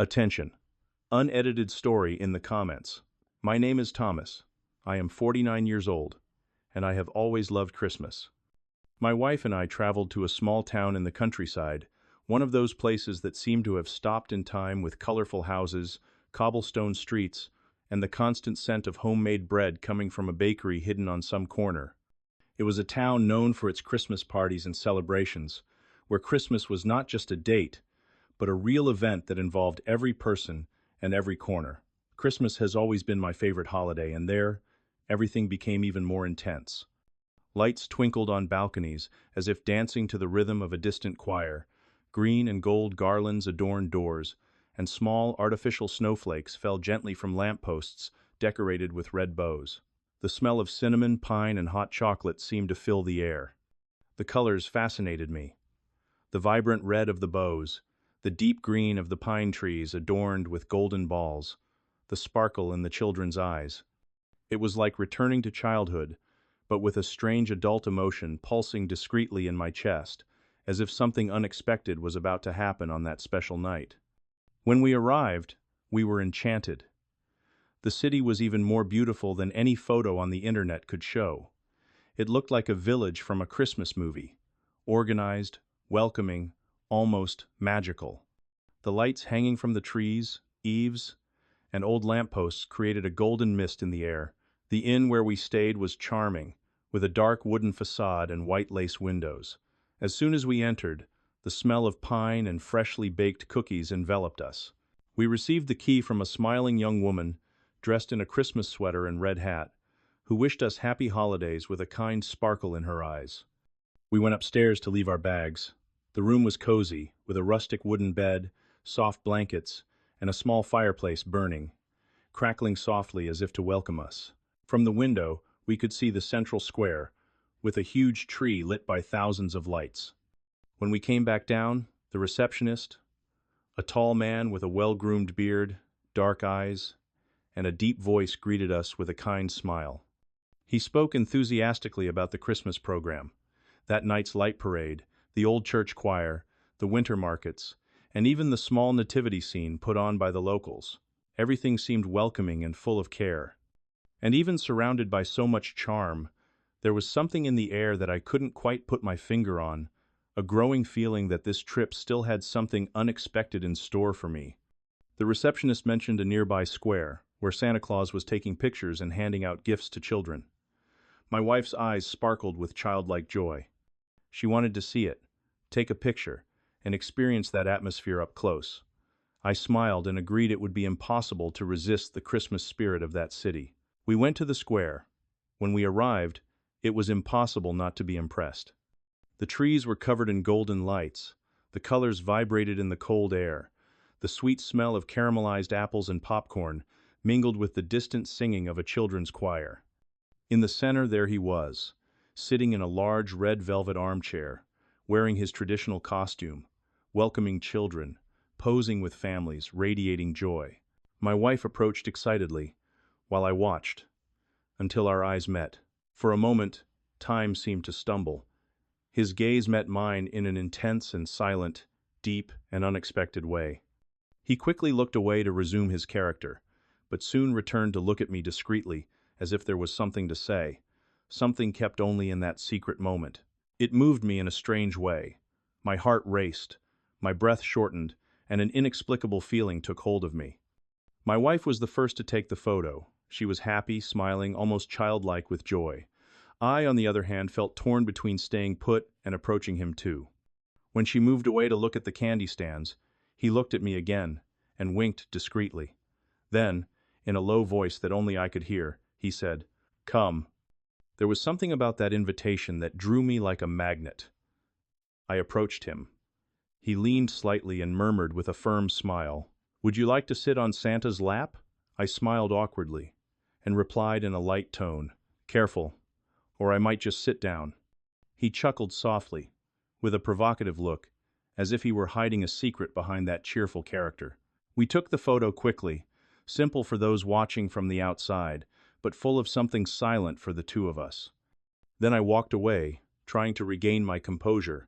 Attention. Unedited story in the comments. My name is Thomas. I am 49 years old, and I have always loved Christmas. My wife and I traveled to a small town in the countryside, one of those places that seem to have stopped in time with colorful houses, cobblestone streets, and the constant scent of homemade bread coming from a bakery hidden on some corner. It was a town known for its Christmas parties and celebrations, where Christmas was not just a date, but a real event that involved every person and every corner. Christmas has always been my favorite holiday, and there, everything became even more intense. Lights twinkled on balconies as if dancing to the rhythm of a distant choir. Green and gold garlands adorned doors, and small artificial snowflakes fell gently from lampposts decorated with red bows. The smell of cinnamon, pine, and hot chocolate seemed to fill the air. The colors fascinated me. The vibrant red of the bows, the deep green of the pine trees adorned with golden balls, the sparkle in the children's eyes. It was like returning to childhood, but with a strange adult emotion pulsing discreetly in my chest, as if something unexpected was about to happen on that special night. When we arrived, we were enchanted. The city was even more beautiful than any photo on the internet could show. It looked like a village from a Christmas movie, organized, welcoming, almost magical. The lights hanging from the trees, eaves, and old lampposts created a golden mist in the air. The inn where we stayed was charming, with a dark wooden facade and white lace windows. As soon as we entered, the smell of pine and freshly baked cookies enveloped us. We received the key from a smiling young woman, dressed in a Christmas sweater and red hat, who wished us happy holidays with a kind sparkle in her eyes. We went upstairs to leave our bags. The room was cozy, with a rustic wooden bed, soft blankets, and a small fireplace burning, crackling softly as if to welcome us. From the window, we could see the central square, with a huge tree lit by thousands of lights. When we came back down, the receptionist, a tall man with a well-groomed beard, dark eyes, and a deep voice greeted us with a kind smile. He spoke enthusiastically about the Christmas program, that night's light parade, the old church choir, the winter markets, and even the small nativity scene put on by the locals. Everything seemed welcoming and full of care. And even surrounded by so much charm, there was something in the air that I couldn't quite put my finger on, a growing feeling that this trip still had something unexpected in store for me. The receptionist mentioned a nearby square, where Santa Claus was taking pictures and handing out gifts to children. My wife's eyes sparkled with childlike joy. She wanted to see it, take a picture, and experience that atmosphere up close. I smiled and agreed it would be impossible to resist the Christmas spirit of that city. We went to the square. When we arrived, it was impossible not to be impressed. The trees were covered in golden lights, the colors vibrated in the cold air, the sweet smell of caramelized apples and popcorn mingled with the distant singing of a children's choir. In the center there he was, sitting in a large red velvet armchair, wearing his traditional costume, welcoming children, posing with families, radiating joy. My wife approached excitedly, while I watched, until our eyes met. For a moment, time seemed to stumble. His gaze met mine in an intense and silent, deep and unexpected way. He quickly looked away to resume his character, but soon returned to look at me discreetly, as if there was something to say, something kept only in that secret moment. It moved me in a strange way. My heart raced, my breath shortened, and an inexplicable feeling took hold of me. My wife was the first to take the photo. She was happy, smiling, almost childlike with joy. I, on the other hand, felt torn between staying put and approaching him too. When she moved away to look at the candy stands, he looked at me again and winked discreetly. Then, in a low voice that only I could hear, he said, "Come." There was something about that invitation that drew me like a magnet. I approached him. He leaned slightly and murmured with a firm smile, "Would you like to sit on Santa's lap?" I smiled awkwardly and replied in a light tone, "Careful, or I might just sit down." He chuckled softly, with a provocative look, as if he were hiding a secret behind that cheerful character. We took the photo quickly, simple for those watching from the outside, but full of something silent for the two of us. Then I walked away, trying to regain my composure,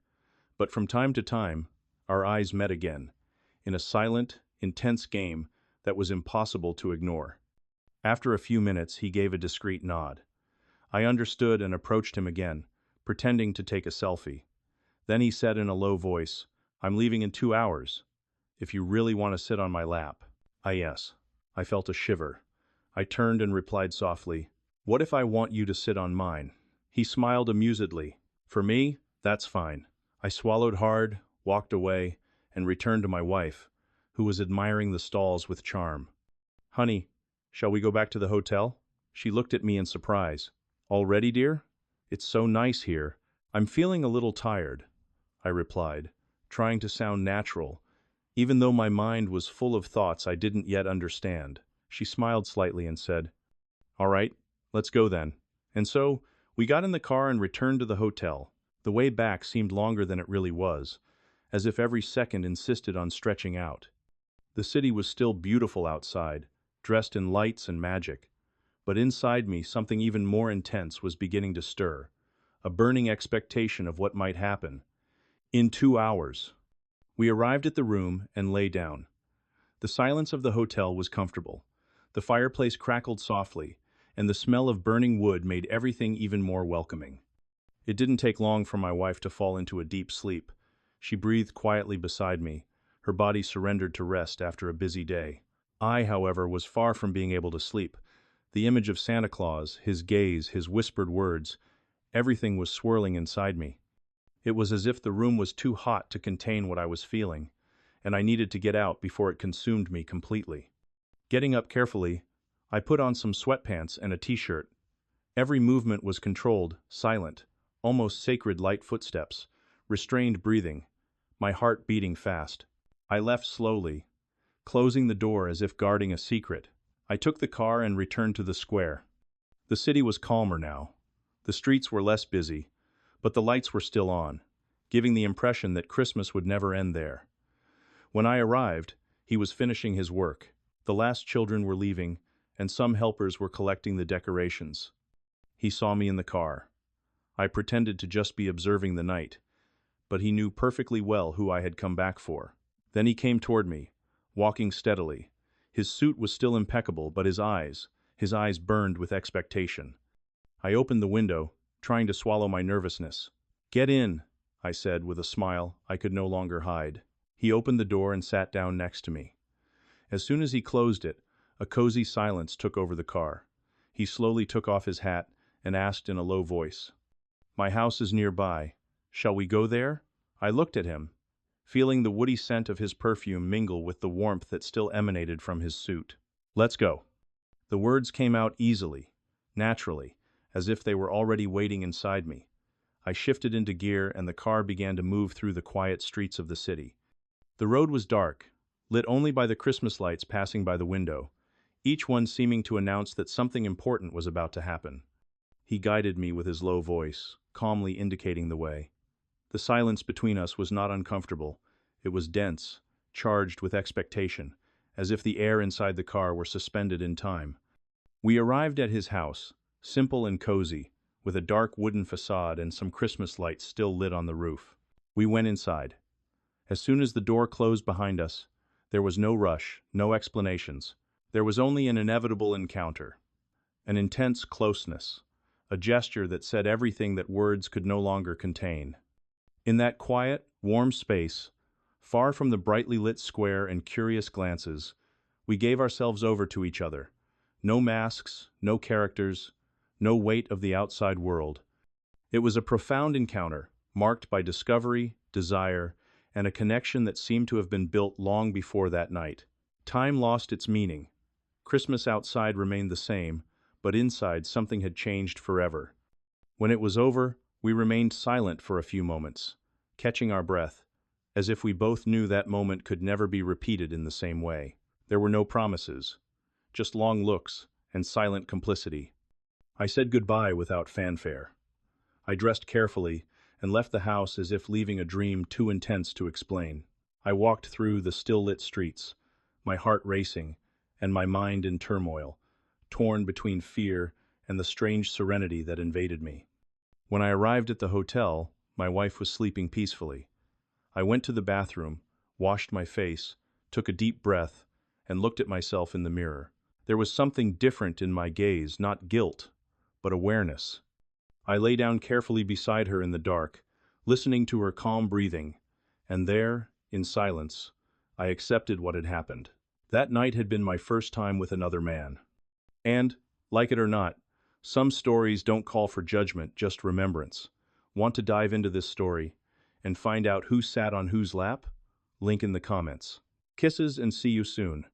but from time to time, our eyes met again, in a silent intense game that was impossible to ignore. After a few minutes, he gave a discreet nod. I understood and approached him again, pretending to take a selfie. Then he said in a low voice, "I'm leaving in 2 hours. If you really want to sit on my lap." Yes. I felt a shiver. I turned and replied softly, "What if I want you to sit on mine?" He smiled amusedly. "For me, that's fine." I swallowed hard, walked away, and returned to my wife, who was admiring the stalls with charm. "Honey, shall we go back to the hotel?" She looked at me in surprise. "Already, dear? It's so nice here." "I'm feeling a little tired," I replied, trying to sound natural, even though my mind was full of thoughts I didn't yet understand. She smiled slightly and said, "All right, let's go then." And so, we got in the car and returned to the hotel. The way back seemed longer than it really was, as if every second insisted on stretching out. The city was still beautiful outside, dressed in lights and magic. But inside me, something even more intense was beginning to stir, a burning expectation of what might happen. In 2 hours. We arrived at the room and lay down. The silence of the hotel was comfortable. The fireplace crackled softly, and the smell of burning wood made everything even more welcoming. It didn't take long for my wife to fall into a deep sleep. She breathed quietly beside me, her body surrendered to rest after a busy day. I, however, was far from being able to sleep. The image of Santa Claus, his gaze, his whispered words, everything was swirling inside me. It was as if the room was too hot to contain what I was feeling, and I needed to get out before it consumed me completely. Getting up carefully, I put on some sweatpants and a t-shirt. Every movement was controlled, silent, almost sacred light footsteps, restrained breathing, my heart beating fast. I left slowly, closing the door as if guarding a secret. I took the car and returned to the square. The city was calmer now. The streets were less busy, but the lights were still on, giving the impression that Christmas would never end there. When I arrived, he was finishing his work. The last children were leaving, and some helpers were collecting the decorations. He saw me in the car. I pretended to just be observing the night, but he knew perfectly well who I had come back for. Then he came toward me, walking steadily. His suit was still impeccable, but his eyes burned with expectation. I opened the window, trying to swallow my nervousness. "Get in," I said with a smile I could no longer hide. He opened the door and sat down next to me. As soon as he closed it, a cozy silence took over the car. He slowly took off his hat and asked in a low voice, "My house is nearby. Shall we go there?" I looked at him, feeling the woody scent of his perfume mingle with the warmth that still emanated from his suit. "Let's go." The words came out easily, naturally, as if they were already waiting inside me. I shifted into gear and the car began to move through the quiet streets of the city. The road was dark, lit only by the Christmas lights passing by the window, each one seeming to announce that something important was about to happen. He guided me with his low voice, calmly indicating the way. The silence between us was not uncomfortable. It was dense, charged with expectation, as if the air inside the car were suspended in time. We arrived at his house, simple and cozy, with a dark wooden facade and some Christmas lights still lit on the roof. We went inside. As soon as the door closed behind us, there was no rush, no explanations. There was only an inevitable encounter, an intense closeness, a gesture that said everything that words could no longer contain. In that quiet, warm space, far from the brightly lit square and curious glances, we gave ourselves over to each other. No masks, no characters, no weight of the outside world. It was a profound encounter, marked by discovery, desire, and a connection that seemed to have been built long before that night. Time lost its meaning. Christmas outside remained the same, but inside something had changed forever. When it was over, we remained silent for a few moments, catching our breath, as if we both knew that moment could never be repeated in the same way. There were no promises, just long looks and silent complicity. I said goodbye without fanfare. I dressed carefully and left the house as if leaving a dream too intense to explain. I walked through the still-lit streets, my heart racing and my mind in turmoil, torn between fear and the strange serenity that invaded me. When I arrived at the hotel, my wife was sleeping peacefully. I went to the bathroom, washed my face, took a deep breath, and looked at myself in the mirror. There was something different in my gaze, not guilt, but awareness. I lay down carefully beside her in the dark, listening to her calm breathing, and there, in silence, I accepted what had happened. That night had been my first time with another man. And, like it or not, some stories don't call for judgment, just remembrance. Want to dive into this story and find out who sat on whose lap? Link in the comments. Kisses and see you soon.